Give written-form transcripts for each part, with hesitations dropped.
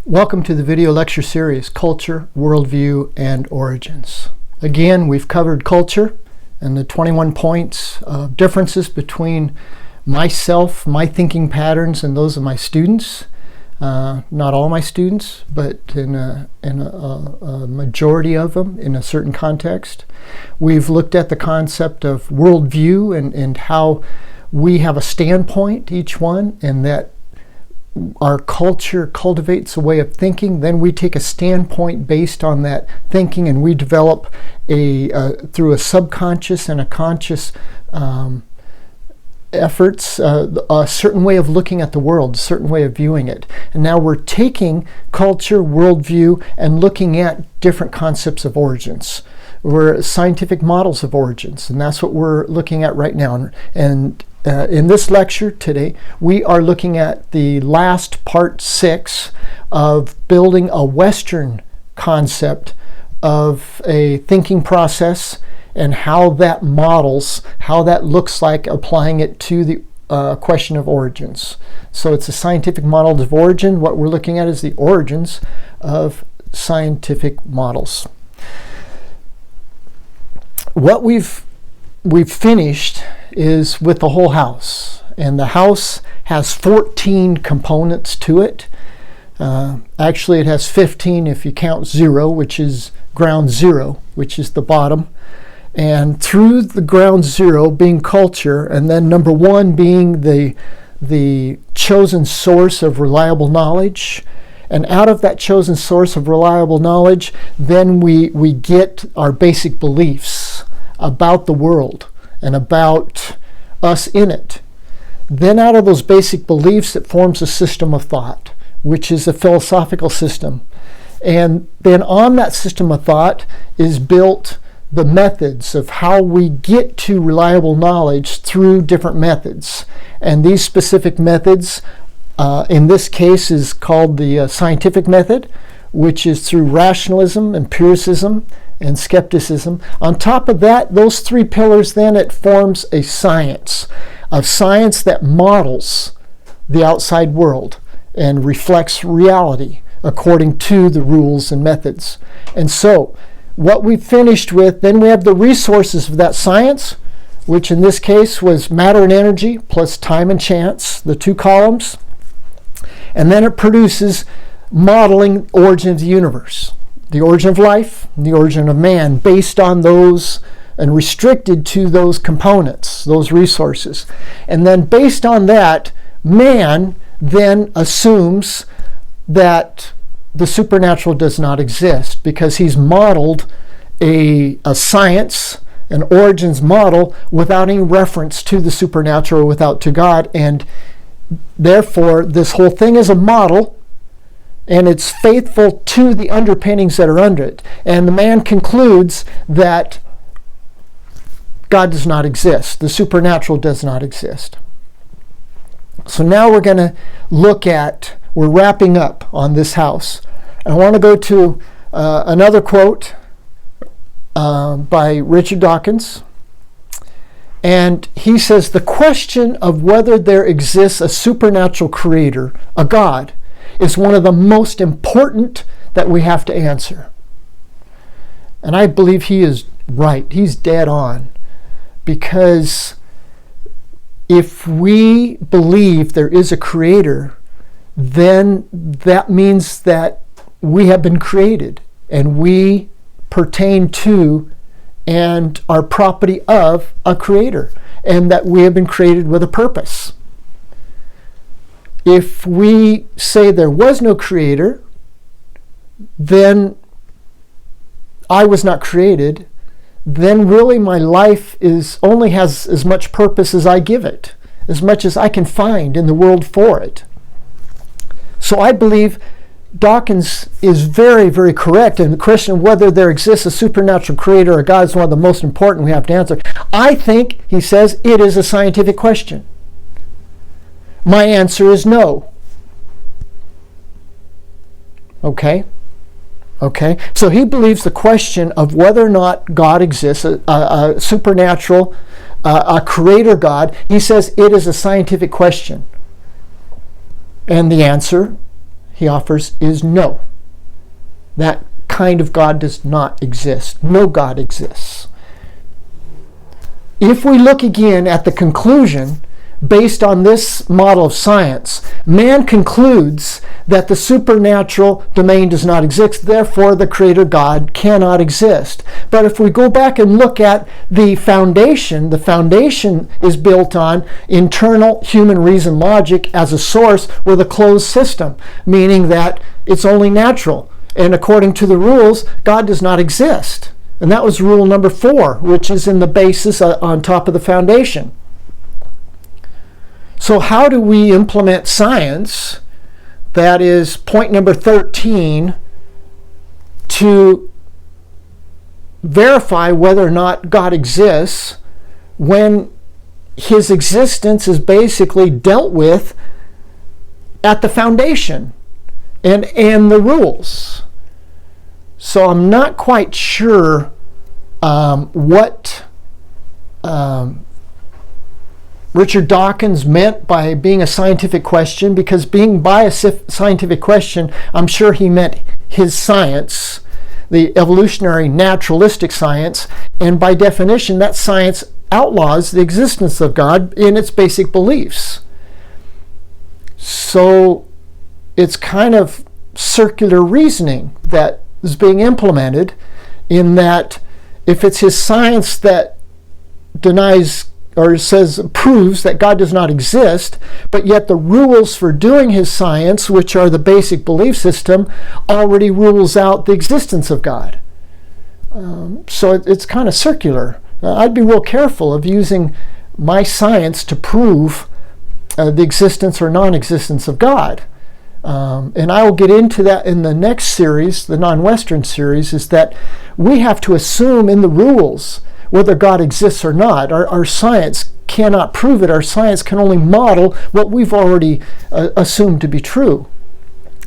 Welcome to the video lecture series, Culture, Worldview, and Origins. Again, we've covered culture and the 21 points of differences between myself, my thinking patterns, and those of my students. Not all my students, but in a majority of them in a certain context. We've looked at the concept of worldview and how we have a standpoint, each one, and that our culture cultivates a way of thinking. Then we take a standpoint based on that thinking, and we develop through a subconscious and a conscious efforts, a certain way of looking at the world, a certain way of viewing it. And now we're taking culture, worldview, and looking at different concepts of origins. We're scientific models of origins, and that's what we're looking at right now. And in this lecture today, we are looking at the last part 6 of building a Western concept of a thinking process and how that models, how that looks like applying it to the question of origins. So it's a scientific model of origin. What we're looking at is the origins of scientific models. What we've finished is with the whole house, and the house has 14 components to it. Actually, it has 15 if you count 0, which is ground zero, which is the bottom. And through the ground zero being culture, and then number 1 being the chosen source of reliable knowledge, and out of that chosen source of reliable knowledge, then we get our basic beliefs about the world and about us in it. Then out of those basic beliefs, it forms a system of thought, which is a philosophical system. And then on that system of thought is built the methods of how we get to reliable knowledge through different methods. And these specific methods, in this case, is called the scientific method, which is through rationalism, empiricism, and skepticism. On top of that, those 3 pillars, then it forms a science that models the outside world and reflects reality according to the rules and methods. And so what we finished with, then we have the resources of that science, which in this case was matter and energy plus time and chance, the 2 columns. And then it produces modeling origin of the universe, the origin of life, and the origin of man, based on those and restricted to those components, those resources. And then based on that, man then assumes that the supernatural does not exist, because he's modeled a science, an origins model, without any reference to the supernatural, without to God. And therefore, this whole thing is a model, and it's faithful to the underpinnings that are under it. And the man concludes that God does not exist. The supernatural does not exist. So now we're going to look at, we're wrapping up on this house. And I want to go to another quote by Richard Dawkins. And he says, the question of whether there exists a supernatural creator, a God, is one of the most important that we have to answer. And I believe he is right. He's dead on. Because if we believe there is a creator, then that means that we have been created, and we pertain to and are property of a creator, and that we have been created with a purpose. If we say there was no creator, then I was not created, then really my life only has as much purpose as I give it, as much as I can find in the world for it. So I believe Dawkins is very, very correct, and the question of whether there exists a supernatural creator or God is one of the most important we have to answer. I think, he says, it is a scientific question. My answer is no. Okay? So he believes the question of whether or not God exists, a supernatural, a creator God, he says it is a scientific question. And the answer he offers is no. That kind of God does not exist. No God exists. If we look again at the conclusion, based on this model of science, man concludes that the supernatural domain does not exist, therefore the creator God cannot exist. But if we go back and look at the foundation is built on internal human reason logic as a source with a closed system, meaning that it's only natural. And according to the rules, God does not exist. And that was rule number 4, which is in the basis on top of the foundation. So how do we implement science, that is point number 13, to verify whether or not God exists when his existence is basically dealt with at the foundation and the rules? So I'm not quite sure what Richard Dawkins meant by being a scientific question, because being by a scientific question, I'm sure he meant his science, the evolutionary naturalistic science, and by definition that science outlaws the existence of God in its basic beliefs. So it's kind of circular reasoning that is being implemented, in that if it's his science that denies or proves that God does not exist, but yet the rules for doing his science, which are the basic belief system, already rules out the existence of God. So it's kind of circular. I'd be real careful of using my science to prove the existence or non-existence of God. And I will get into that in the next series, the non-Western series, is that we have to assume in the rules whether God exists or not. Our science cannot prove it. Our science can only model what we've already assumed to be true.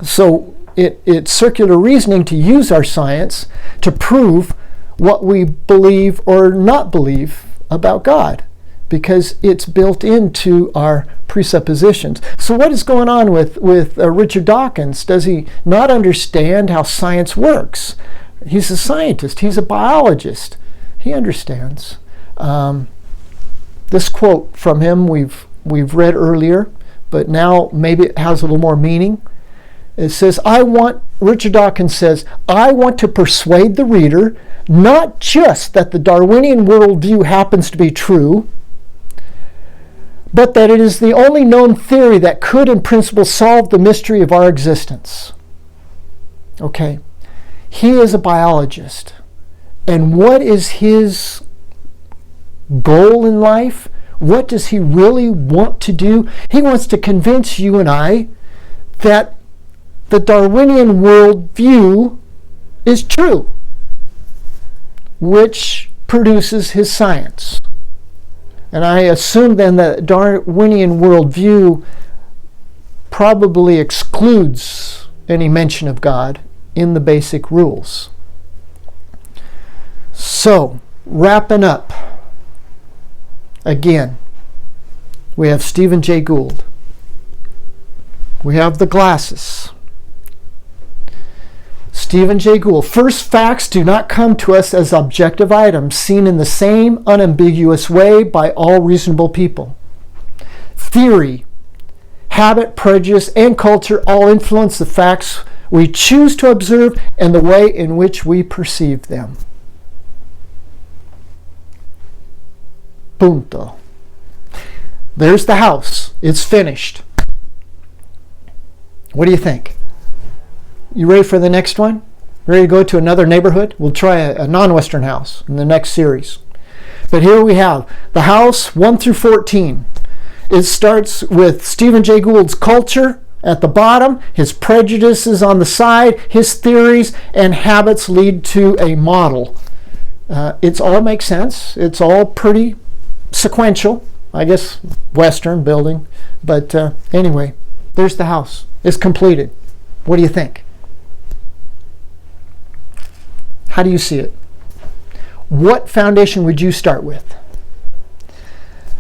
So it's circular reasoning to use our science to prove what we believe or not believe about God, because it's built into our presuppositions. So what is going on with Richard Dawkins? Does he not understand how science works? He's a scientist. He's a biologist. He understands. This quote from him we've read earlier, but now maybe it has a little more meaning. It says, Richard Dawkins says, I want to persuade the reader not just that the Darwinian worldview happens to be true, but that it is the only known theory that could in principle solve the mystery of our existence. Okay, he is a biologist. And what is his goal in life? What does he really want to do? He wants to convince you and I that the Darwinian worldview is true, which produces his science. And I assume then that Darwinian worldview probably excludes any mention of God in the basic rules. So, wrapping up, again, we have Stephen Jay Gould. We have the glasses. Stephen Jay Gould. First, facts do not come to us as objective items seen in the same unambiguous way by all reasonable people. Theory, habit, prejudice, and culture all influence the facts we choose to observe and the way in which we perceive them. Punto. There's the house. It's finished. What do you think? You ready for the next one? Ready to go to another neighborhood? We'll try a non-Western house in the next series. But here we have the house 1 through 14. It starts with Stephen Jay Gould's culture at the bottom, his prejudices on the side, his theories and habits lead to a model. It all makes sense. It's all pretty sequential. I guess Western building. But anyway, there's the house. It's completed. What do you think? How do you see it? What foundation would you start with?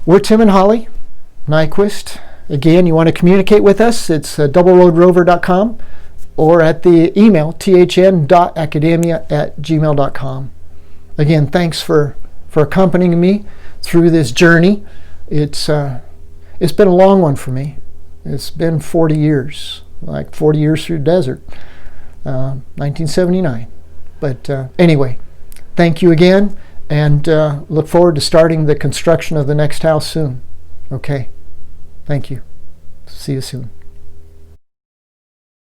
We're Tim and Holly Nyquist. Again, you want to communicate with us, it's doubleroadrover.com. or at the email thn.academia@gmail.com. Again, thanks for accompanying me through this journey. It's been a long one for me. It's been 40 years, like 40 years through the desert, 1979. But anyway, thank you again, and look forward to starting the construction of the next house soon. Okay, thank you. See you soon.